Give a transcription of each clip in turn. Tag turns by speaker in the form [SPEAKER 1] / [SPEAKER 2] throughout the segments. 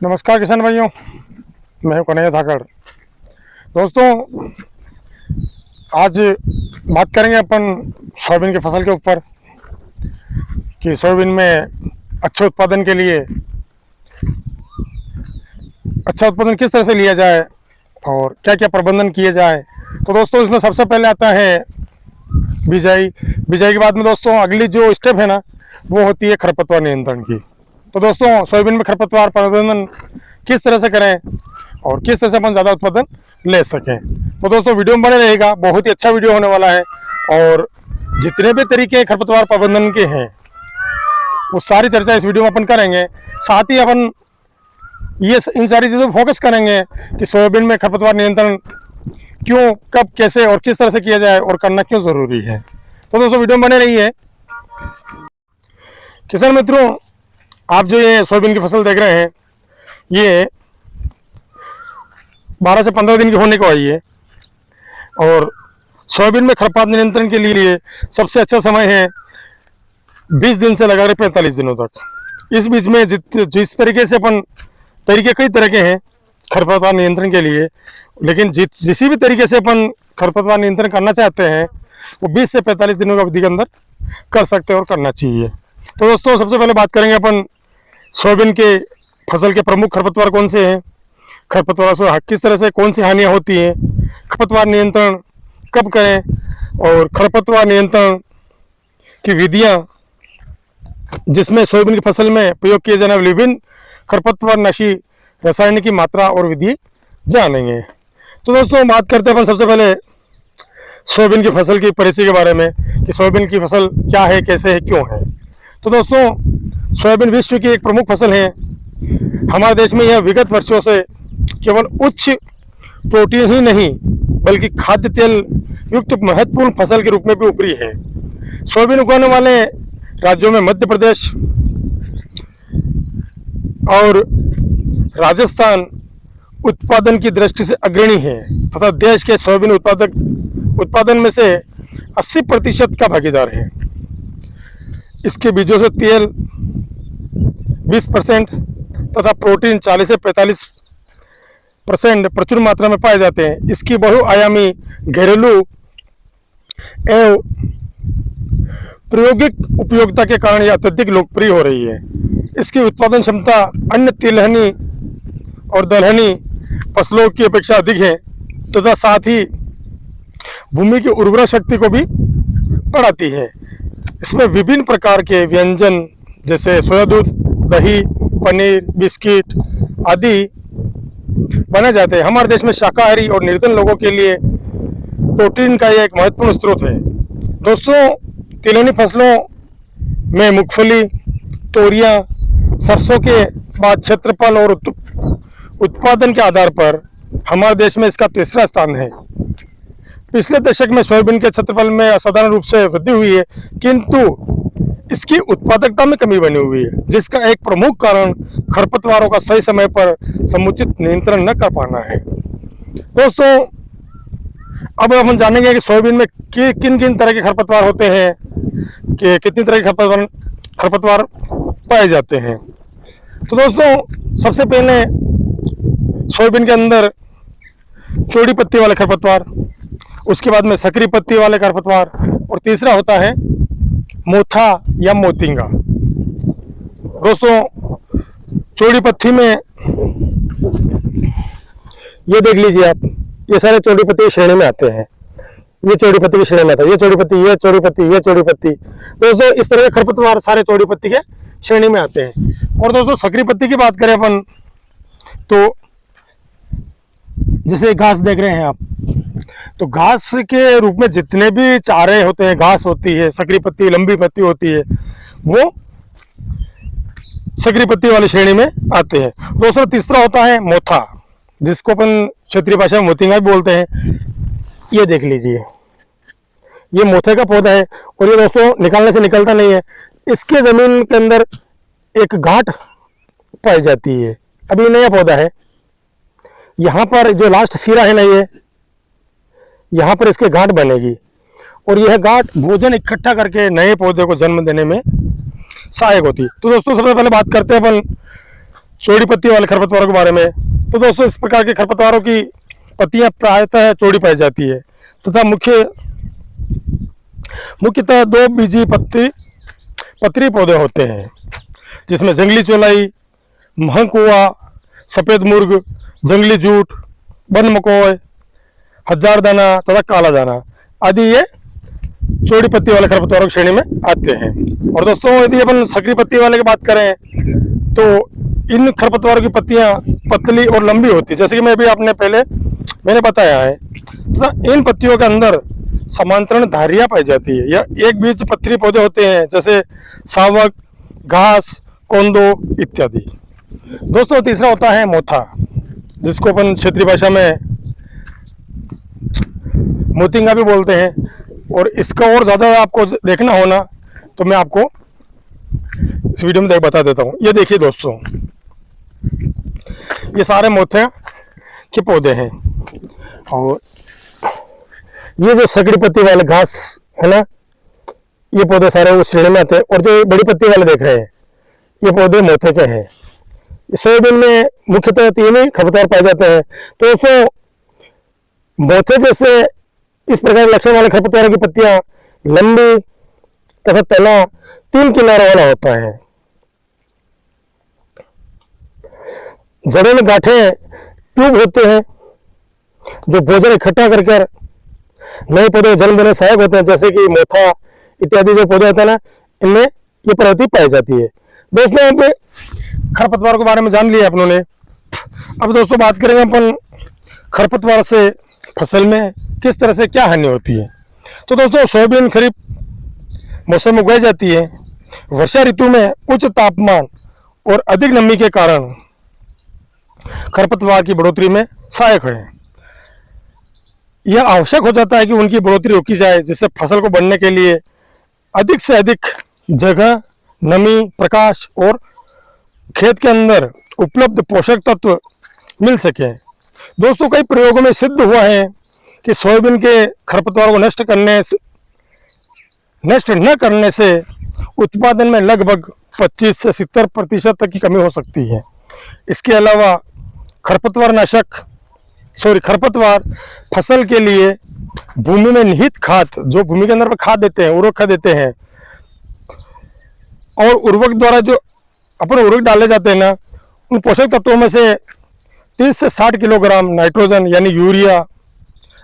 [SPEAKER 1] नमस्कार किसान भाइयों, मैं हूं कन्हैया धाकड़। दोस्तों, आज बात करेंगे अपन सोयाबीन की फसल के ऊपर कि सोयाबीन में अच्छे उत्पादन के लिए अच्छा उत्पादन किस तरह से लिया जाए और क्या क्या प्रबंधन किए जाए। तो दोस्तों, इसमें सबसे पहले आता है बिजाई। बिजाई के बाद में दोस्तों अगली जो स्टेप है ना, वो होती है खरपतवार नियंत्रण की। तो दोस्तों, सोयाबीन में खरपतवार प्रबंधन किस तरह से करें और किस तरह से अपन ज़्यादा उत्पादन ले सकें, तो दोस्तों वीडियो में बने रहेगा। बहुत ही अच्छा वीडियो होने वाला है और जितने भी तरीके खरपतवार प्रबंधन के हैं वो सारी चर्चा इस वीडियो में अपन करेंगे। साथ ही अपन इन सारी चीज़ों पर फोकस करेंगे कि सोयाबीन में खरपतवार नियंत्रण क्यों, कब, कैसे और किस तरह से किया जाए और करना क्यों ज़रूरी है। तो दोस्तों वीडियो में बने रहिए। किसान मित्रों, आप जो ये सोयाबीन की फसल देख रहे हैं, ये 12 से 15 दिन की होने को आई है और सोयाबीन में खरपतवार नियंत्रण के लिए सबसे अच्छा समय है 20 दिन से लगाकर 45 दिनों तक। इस बीच में जिस तरीके से अपन तरीके कई तरह के हैं खरपतवार नियंत्रण के लिए, लेकिन जिस भी तरीके से अपन खरपतवार नियंत्रण करना चाहते हैं वो 20 से 45 दिनों की अवधि के अंदर कर सकते हैं और करना चाहिए। तो दोस्तों, सबसे पहले बात करेंगे अपन सोयाबीन के फसल के प्रमुख खरपतवार कौन से हैं, खरपतवार से किस तरह से कौन सी हानियाँ होती हैं, खरपतवार नियंत्रण कब करें और खरपतवार नियंत्रण की विधियाँ जिसमें सोयाबीन की फसल में प्रयोग किए जाने वाले विभिन्न खरपतवारनाशी रसायन की मात्रा और विधि जानेंगे। तो दोस्तों, बात करते हैं अपन सबसे पहले सोयाबीन की फसल की परिचय के बारे में कि सोयाबीन की फसल क्या है, कैसे है, क्यों है। तो दोस्तों, सोयाबीन विश्व की एक प्रमुख फसल है। हमारे देश में यह विगत वर्षों से केवल उच्च प्रोटीन ही नहीं बल्कि खाद्य तेल युक्त महत्वपूर्ण फसल के रूप में भी उभरी है। सोयाबीन उगाने वाले राज्यों में मध्य प्रदेश और राजस्थान उत्पादन की दृष्टि से अग्रणी है तथा देश के सोयाबीन उत्पादन में से 80% का भागीदार है। इसके बीजों से तेल 20% तथा प्रोटीन 40 से 45% प्रचुर मात्रा में पाए जाते हैं। इसकी बहुआयामी घरेलू एवं प्रायोगिक उपयोगिता के कारण यह अत्यधिक लोकप्रिय हो रही है। इसकी उत्पादन क्षमता अन्य तिलहनी और दलहनी फसलों की अपेक्षा अधिक है तथा साथ ही भूमि की उर्वरा शक्ति को भी बढ़ाती है। इसमें विभिन्न प्रकार के व्यंजन जैसे सोया दूध, दही, पनीर, बिस्किट आदि बने जाते हैं। हमारे देश में शाकाहारी और निर्धन लोगों के लिए प्रोटीन का यह एक महत्वपूर्ण स्रोत है। दोस्तों, तिलहनी फसलों में मूंगफली, तोरियां, सरसों के बाद क्षेत्रफल और उत्पादन के आधार पर हमारे देश में इसका तीसरा स्थान है। पिछले दशक में सोयाबीन के क्षेत्रफल में असाधारण रूप से वृद्धि हुई है, किंतु इसकी उत्पादकता में कमी बनी हुई है, जिसका एक प्रमुख कारण खरपतवारों का सही समय पर समुचित नियंत्रण न कर पाना है। दोस्तों, अब हम जानेंगे कि सोयाबीन में किन किन तरह के खरपतवार होते हैं, कि कितनी तरह के खरपतवार पाए जाते हैं। तो दोस्तों, सबसे पहले सोयाबीन के अंदर चौड़ी पत्ती वाले खरपतवार, उसके बाद में सकरी पत्ती वाले खरपतवार और तीसरा होता है मोथा या मोतिंगा। दोस्तों, चौड़ी पत्ती में ये देख लीजिए आप, ये सारे चौड़ी पत्ती की श्रेणी में आते हैं। ये चौड़ी पत्ती की श्रेणी में आता है, ये चौड़ी पत्ती, ये चौड़ी पत्ती, ये चौड़ी पत्ती। दोस्तों, इस तरह के खरपतवार सारे चौड़ी पत्ती के श्रेणी में आते हैं। और दोस्तों, सकरी पत्ती की बात करें अपन तो जैसे घास देख रहे हैं आप, तो घास के रूप में जितने भी चारे होते हैं, घास होती है, सकरी पत्ती, लंबी पत्ती होती है, वो सकरी पत्ती वाली श्रेणी में आते हैं। दोस्तों, तीसरा होता है मोथा, जिसको अपन क्षेत्रीय भाषा में मोतिंगा भी बोलते हैं। ये देख लीजिए, ये मोथे का पौधा है और ये दोस्तों निकालने से निकलता नहीं है। इसके जमीन के अंदर एक गांठ पाई जाती है। अभी नया पौधा है, यहाँ पर जो लास्ट सिरा है ना, ये यहाँ पर इसके गांठ बनेगी और यह गांठ भोजन इकट्ठा करके नए पौधे को जन्म देने में सहायक होती है। तो दोस्तों, सबसे पहले बात करते हैं अपन चौड़ी पत्ती वाले खरपतवारों के बारे में। तो दोस्तों इस प्रकार के खरपतवारों की पत्तियां प्रायतः चौड़ी पाई जाती है तथा मुख्यतः 2 बीजी पत्री पौधे होते हैं, जिसमें जंगली चौलाई, महंकुआ, सफ़ेद मुर्ग, जंगली जूट, वन मकोय, हजार दाना तथा काला दाना आदि ये चौड़ी पत्ती वाले खरपतवारों की श्रेणी में आते हैं। और दोस्तों यदि अपन सकरी पत्ती वाले की बात करें तो इन खरपतवारों की पत्तियां पतली और लंबी होती है, जैसे कि मैंने बताया है तथा इन पत्तियों के अंदर समांतरण धारियां पाई जाती है। यह एक बीज पत्री पौधे होते हैं, जैसे सावक, घास, कोंदो इत्यादि। दोस्तों तीसरा होता है मोथा, जिसको अपन क्षेत्रीय भाषा में मोतिंगा भी बोलते हैं। और इसका और ज़्यादा आपको देखना हो ना तो मैं आपको इस वीडियो में बता देता हूँ। ये देखिए दोस्तों, ये सारे मोथे के पौधे हैं और ये जो सकड़ी पत्ती वाले घास है ना, ये पौधे सारे उस श्रेणी में आते हैं। और जो बड़ी पत्ती वाले देख रहे हैं ये पौधे मोथे के हैं। सोयाबीन में मुख्यतः 3 ही खरपतवार पाए जाते हैं। तो उसमें मोथे जैसे इस प्रकार लक्षण वाले खरपतवारों की पत्तियां लंबी तथा तना 3 किनारों वाला होता है। जड़ों में गांठें ट्यूब होते हैं जो भोजन इकट्ठा कर नए पौधे जन्म देने सहायक होते हैं, जैसे कि मोथा इत्यादि जो पौधे होते हैं ना, इनमें ये प्रवृत्ति पाई जाती है। दोस्तों अब खरपतवार के बारे में जान लिया अपनों ने। अब दोस्तों बात करेंगे अपन खरपतवार से फसल में किस तरह से क्या हानि होती है। तो दोस्तों सोयाबीन खरीफ मौसम में उगाई जाती है। वर्षा ऋतु में उच्च तापमान और अधिक नमी के कारण खरपतवार की बढ़ोतरी में सहायक है। यह आवश्यक हो जाता है कि उनकी बढ़ोतरी रोकी जाए, जिससे फसल को बढ़ने के लिए अधिक से अधिक जगह, नमी, प्रकाश और खेत के अंदर उपलब्ध पोषक तत्व मिल सके। दोस्तों कई प्रयोगों में सिद्ध हुआ है कि सोयाबीन के खरपतवारों को नष्ट न करने से उत्पादन में लगभग 25 से 70% तक की कमी हो सकती है। इसके अलावा खरपतवार फसल के लिए भूमि में निहित खाद, जो भूमि के अंदर खाद देते हैं, उर्वरक खाद देते हैं, और उर्वरक द्वारा जो अपन उर्वरक डाले जाते हैं ना, उन पोषक तत्वों में से 30 से 60 किलोग्राम नाइट्रोजन यानी यूरिया,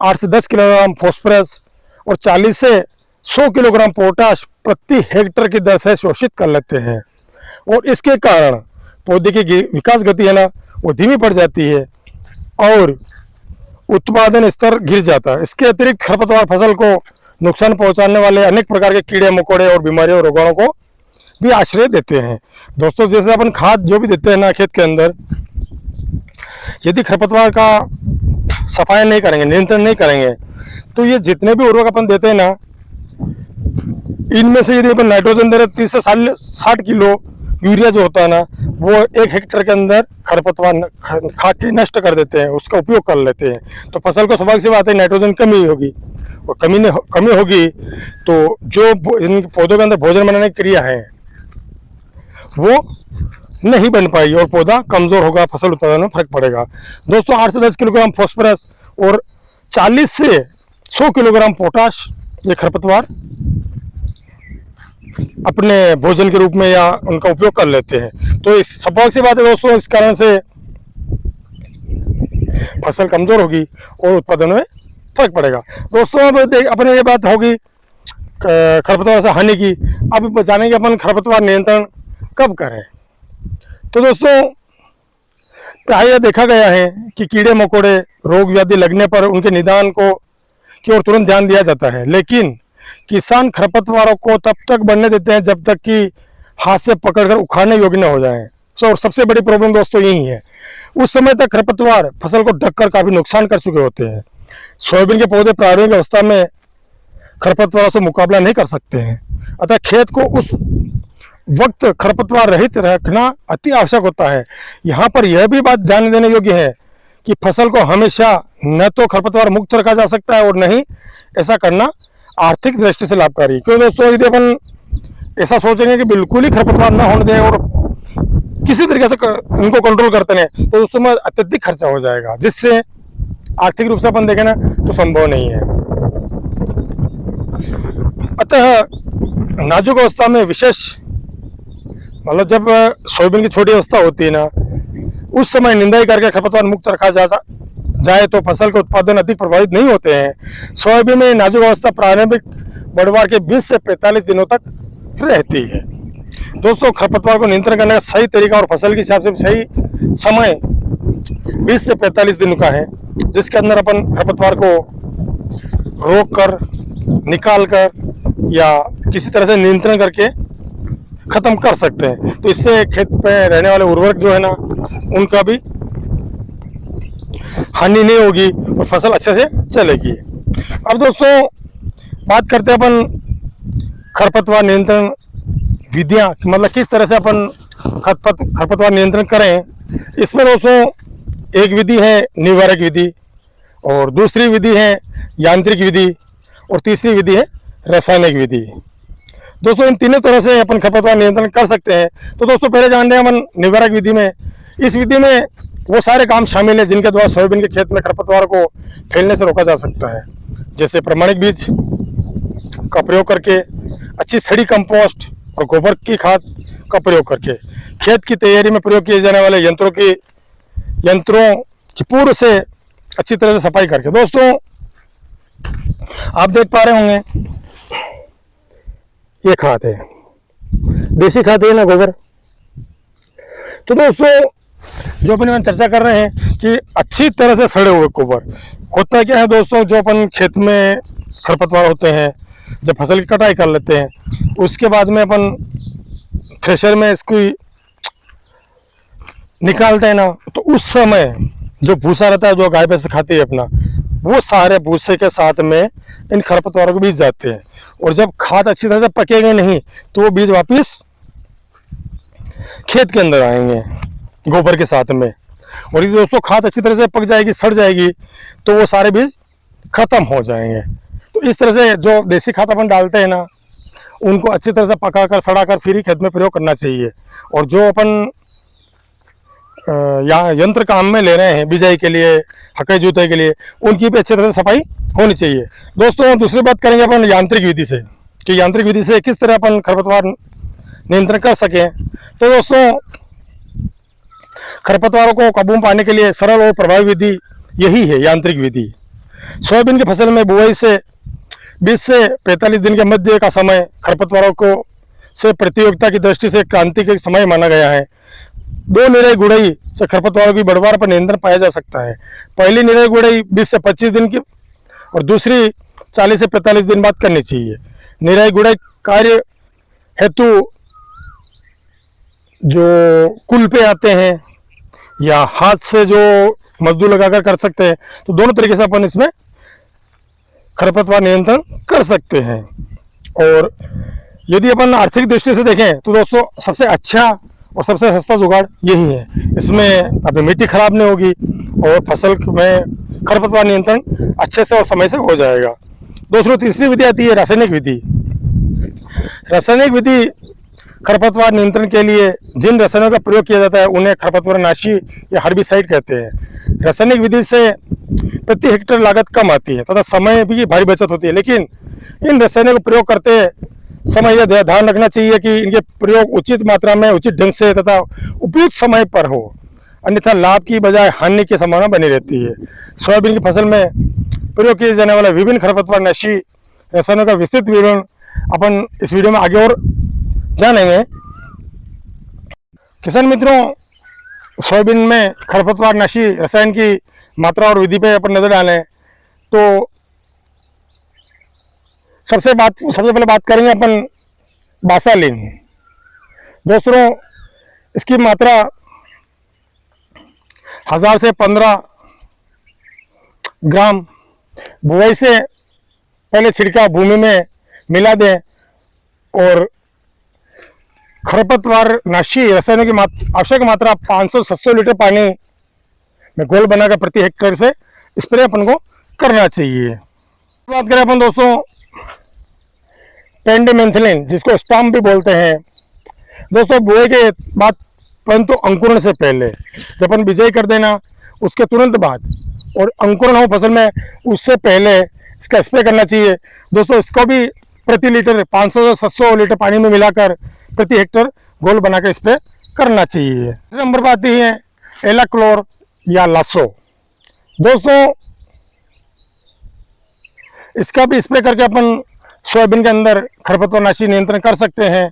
[SPEAKER 1] 8 से 10 किलोग्राम फॉस्फोरस और 40 से 100 किलोग्राम पोटाश प्रति हेक्टेयर की दर से शोषित कर लेते हैं। और इसके कारण पौधे की विकास गति है ना, वो धीमी पड़ जाती है और उत्पादन स्तर गिर जाता है। इसके अतिरिक्त खरपतवार फसल को नुकसान पहुंचाने वाले अनेक प्रकार के कीड़े मकोड़े और बीमारियों और रोगाणुओं को भी आश्रय देते हैं। दोस्तों जैसे अपन खाद जो भी देते हैं ना खेत के अंदर, यदि खरपतवार का सफाई नहीं करेंगे, नियंत्रण नहीं करेंगे, तो ये जितने भी उर्वरक अपन देते हैं ना, इनमें से यदि अपन नाइट्रोजन दे रहे 30 से 60 किलो यूरिया जो होता है ना, वो 1 हेक्टेयर के अंदर खरपतवार खा के नष्ट कर देते हैं, उसका उपयोग कर लेते हैं। तो फसल को स्वाभाविक सी बात है नाइट्रोजन कमी होगी, और कमी होगी तो जो इन पौधों के अंदर भोजन बनाने की क्रिया है वो नहीं बन पाएगी और पौधा कमजोर होगा, फसल उत्पादन में फर्क पड़ेगा। दोस्तों 8 से 10 किलोग्राम फॉस्फोरस और 40 से 100 किलोग्राम पोटाश ये खरपतवार अपने भोजन के रूप में या उनका उपयोग कर लेते हैं। तो इस स्वाभाविक सी बात है दोस्तों, इस कारण से फसल कमजोर होगी और उत्पादन में फर्क पड़ेगा। दोस्तों अब अपने ये बात होगी खरपतवार से हानि की। अब जानेंगे अपन खरपतवार नियंत्रण कब करें। तो दोस्तों प्रायः देखा गया है कि कीड़े मकोड़े रोग व्याधि लगने पर उनके निदान की ओर तुरंत ध्यान दिया जाता है, लेकिन किसान खरपतवारों को तब तक बढ़ने देते हैं जब तक कि हाथ से पकड़कर उखाड़ने योग्य न हो जाएं। और सबसे बड़ी प्रॉब्लम दोस्तों यही है, उस समय तक खरपतवार फसल को ढककर काफी नुकसान कर चुके होते हैं। सोयाबीन के पौधे प्रारंभिक अवस्था में खरपतवारों से मुकाबला नहीं कर सकते हैं, अतः खेत को उस वक्त खरपतवार रहित रखना अति आवश्यक होता है। यहाँ पर यह भी बात ध्यान देने योग्य है कि फसल को हमेशा न तो खरपतवार मुक्त रखा जा सकता है और न ही ऐसा करना आर्थिक दृष्टि से लाभकारी। क्यों दोस्तों, यदि अपन ऐसा सोचेंगे कि बिल्कुल ही खरपतवार न होने दें और किसी तरीके से इनको कंट्रोल करते हैं तो उस समय अत्यधिक खर्चा हो जाएगा, जिससे आर्थिक रूप से अपन देखें ना तो संभव नहीं है। अतः नाजुक अवस्था में विशेष मतलब जब सोयाबीन की छोटी अवस्था होती है ना, उस समय निंदाई करके खरपतवार मुक्त रखा जाए तो फसल के उत्पादन अधिक प्रभावित नहीं होते हैं। सोयाबीन में नाजुक अवस्था प्रारंभिक बढ़वार के 20 से 45 दिनों तक रहती है। दोस्तों, खरपतवार को नियंत्रण करने का सही तरीका और फसल के हिसाब से सही समय 20 से 45 दिन का है, जिसके अंदर अपन खरपतवार को रोक कर, निकाल कर या किसी तरह से नियंत्रण करके खत्म कर सकते हैं। तो इससे खेत पे रहने वाले उर्वरक जो है ना, उनका भी हानि नहीं होगी और फसल अच्छे से चलेगी। अब दोस्तों बात करते हैं अपन खरपतवार नियंत्रण विधियां, मतलब किस तरह से अपन खरपतवार नियंत्रण करें। इसमें दोस्तों एक विधि है निवारक विधि, और दूसरी विधि है यांत्रिक विधि, और तीसरी विधि है रासायनिक विधि। दोस्तों इन तीनों तरह से अपन खरपतवार नियंत्रण कर सकते हैं। तो दोस्तों पहले जानते हैं अपन निवारक विधि में। इस विधि में वो सारे काम शामिल हैं जिनके द्वारा सोयाबीन के खेत में खरपतवार को फैलने से रोका जा सकता है, जैसे प्रमाणिक बीज का प्रयोग करके, अच्छी सड़ी कंपोस्ट और गोबर की खाद का प्रयोग करके, खेत की तैयारी में प्रयोग किए जाने वाले यंत्रों की पूर्व से अच्छी तरह से सफाई करके। दोस्तों आप देख पा रहे होंगे ये खाद है, देसी खाद है ना, गोबर। तो दोस्तों जो अपन चर्चा कर रहे हैं कि अच्छी तरह से सड़े हुए गोबर होता क्या है दोस्तों, जो अपन खेत में खरपतवार होते हैं जब फसल की कटाई कर लेते हैं, उसके बाद में अपन थ्रेशर में इसको निकालते हैं ना, तो उस समय जो भूसा रहता है जो गाय भैंस खाती है अपना, वो सारे भूसे के साथ में इन खरपतवारों के बीज जाते हैं। और जब खाद अच्छी तरह से पकेंगे नहीं तो वो बीज वापस खेत के अंदर आएंगे गोबर के साथ में, और ये दोस्तों खाद अच्छी तरह से पक जाएगी, सड़ जाएगी, तो वो सारे बीज खत्म हो जाएंगे। तो इस तरह से जो देसी खाद अपन डालते हैं ना, उनको अच्छी तरह से पका कर, सड़ा कर फिर ही खेत में प्रयोग करना चाहिए। और जो अपन यहाँ यंत्र काम में ले रहे हैं बिजाई के लिए, हकाई जुताई के लिए, उनकी भी अच्छी तरह से सफाई होनी चाहिए। दोस्तों दूसरी बात करेंगे अपन यांत्रिक विधि से, कि यांत्रिक विधि से किस तरह अपन खरपतवार नियंत्रण कर सकें। तो दोस्तों खरपतवारों को काबू में पाने के लिए सरल और प्रभावी विधि यही है यांत्रिक विधि। सोयाबीन की फसल में बुआई से 20 से 45 दिन के मध्य का समय खरपतवारों को से प्रतियोगिता की दृष्टि से क्रांति के समय माना गया है। 2 निराई गुड़ाई से खरपतवारों की बढ़वार पर नियंत्रण पाया जा सकता है। पहली निराई गुड़ाई 20 से 25 दिन की और दूसरी 40 से 45 दिन बाद करनी चाहिए। निराई गुड़ाई कार्य हेतु जो कुल पे आते हैं या हाथ से जो मजदूर लगाकर कर सकते हैं, तो दोनों तरीके से अपन इसमें खरपतवार नियंत्रण कर सकते हैं। और यदि अपन आर्थिक दृष्टि से देखें तो दोस्तों सबसे अच्छा और सबसे सस्ता जुगाड़ यही है। इसमें अपनी मिट्टी खराब नहीं होगी और फसल में खरपतवार नियंत्रण अच्छे से और समय से हो जाएगा। दोस्तों तीसरी विधि आती है रासायनिक विधि। रासायनिक विधि खरपतवार नियंत्रण के लिए जिन रसायनों का प्रयोग किया जाता है उन्हें खरपतवारनाशी या हर्बिसाइड कहते हैं। रासायनिक विधि से प्रति हेक्टेयर लागत कम आती है तथा समय भी भारी बचत होती है, लेकिन इन रसायनों का प्रयोग करते समय यह ध्यान रखना चाहिए कि इनके प्रयोग उचित मात्रा में, उचित ढंग से तथा उपयुक्त समय पर हो, अन्यथा लाभ की बजाय हानि की संभावना बनी रहती है। सोयाबीन की फसल में प्रयोग किए जाने वाले विभिन्न खरपतवारनाशी रसायनों का विस्तृत विवरण अपन इस वीडियो में आगे और जानेंगे। किसान मित्रों, सोयाबीन में खरपतवारनाशी रसायन की मात्रा और विधि पे अपन नजर डालें तो सबसे पहले बात करेंगे अपन बासालिन। दोस्तों इसकी मात्रा 1000 से 15 ग्राम बुआई से पहले छिड़काव भूमि में मिला दें और खरपतवारनाशी रसायनों की आवश्यक मात्रा 500-700 लीटर पानी में घोल बनाकर प्रति हेक्टेयर से स्प्रे अपन को करना चाहिए। बात करें अपन दोस्तों पेंडिमेंथिलिन, जिसको स्टाम्प भी बोलते हैं। दोस्तों बुआई के बाद परंतु अंकुरण से पहले जब अपन बिजाई कर देना उसके तुरंत बाद और अंकुरण हो फसल में उससे पहले इसका स्प्रे करना चाहिए। दोस्तों इसको भी प्रति लीटर 500 से 700 लीटर पानी में मिलाकर प्रति हेक्टर घोल बनाकर स्प्रे करना चाहिए। नंबर पर आती है एलाक्लोर या लासो। दोस्तों इसका भी स्प्रे करके अपन सोयाबीन के अंदर खरपतवारनाशी नियंत्रण कर सकते हैं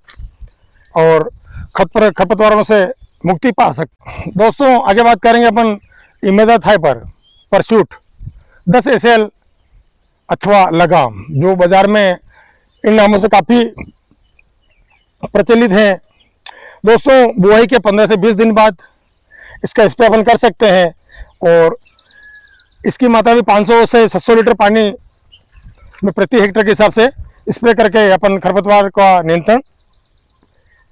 [SPEAKER 1] और खरपतवारों से मुक्ति पा सकते। दोस्तों आगे बात करेंगे अपन इमेजाथाइपर परसूट 10 SL अथवा लगाम, जो बाजार में इन नामों से काफ़ी प्रचलित हैं। दोस्तों बुआई के 15 से 20 दिन बाद इसका स्प्रे अपन कर सकते हैं और इसकी मात्रा भी 500 से 700 लीटर पानी में प्रति हेक्टर के हिसाब से स्प्रे करके अपन खरपतवार का नियंत्रण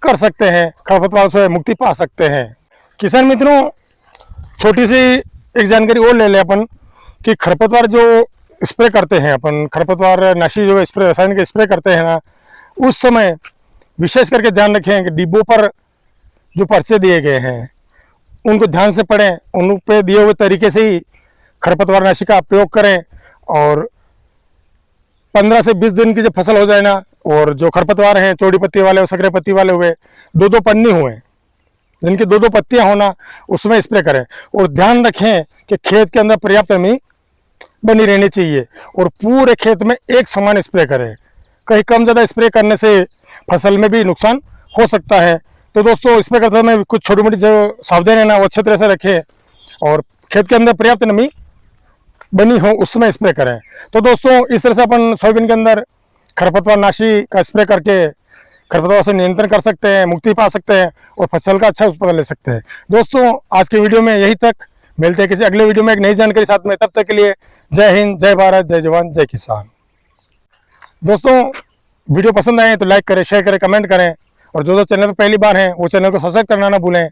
[SPEAKER 1] कर सकते हैं, खरपतवार से मुक्ति पा सकते हैं। किसान मित्रों छोटी सी एक जानकारी और ले लें अपन कि खरपतवार जो स्प्रे करते हैं अपन, खरपतवार नाशी जो स्प्रे रासायनिक स्प्रे करते हैं ना, उस समय विशेष करके ध्यान रखें कि डिब्बों पर जो पर्चे दिए गए हैं उनको ध्यान से पढ़ें, उन पे दिए हुए तरीके से ही खरपतवार नाशी का प्रयोग करें और 15 से 20 दिन की जब फसल हो जाए ना और जो खरपतवार हैं चौड़ी पत्ती वाले और सकरे पत्ती वाले हुए, 2-2 पन्नी हुए जिनकी 2-2 पत्तियां होना, उसमें स्प्रे करें और ध्यान रखें कि खेत के अंदर पर्याप्त नमी बनी रहनी चाहिए और पूरे खेत में एक समान स्प्रे करें। कहीं कम ज़्यादा स्प्रे करने से फसल में भी नुकसान हो सकता है। तो दोस्तों स्प्रे करते समय कुछ छोटी मोटी जो सावधानी है ना वो अच्छे तरह से रखें और खेत के अंदर पर्याप्त नमी बनी हो उसमें स्प्रे करें। तो दोस्तों इस तरह से अपन सोयाबीन के अंदर खरपतवार नाशी का स्प्रे करके खरपतवार से नियंत्रण कर सकते हैं, मुक्ति पा सकते हैं और फसल का अच्छा उत्पादन ले सकते हैं। दोस्तों आज के वीडियो में यही तक, मिलते हैं किसी अगले वीडियो में एक नई जानकारी साथ में। तब तक के लिए जय हिंद, जय भारत, जय जवान, जय किसान। दोस्तों वीडियो पसंद आए तो लाइक करें, शेयर करें, कमेंट करें और जो चैनल पर पहली बार हैं वो चैनल को सब्सक्राइब करना ना भूलें।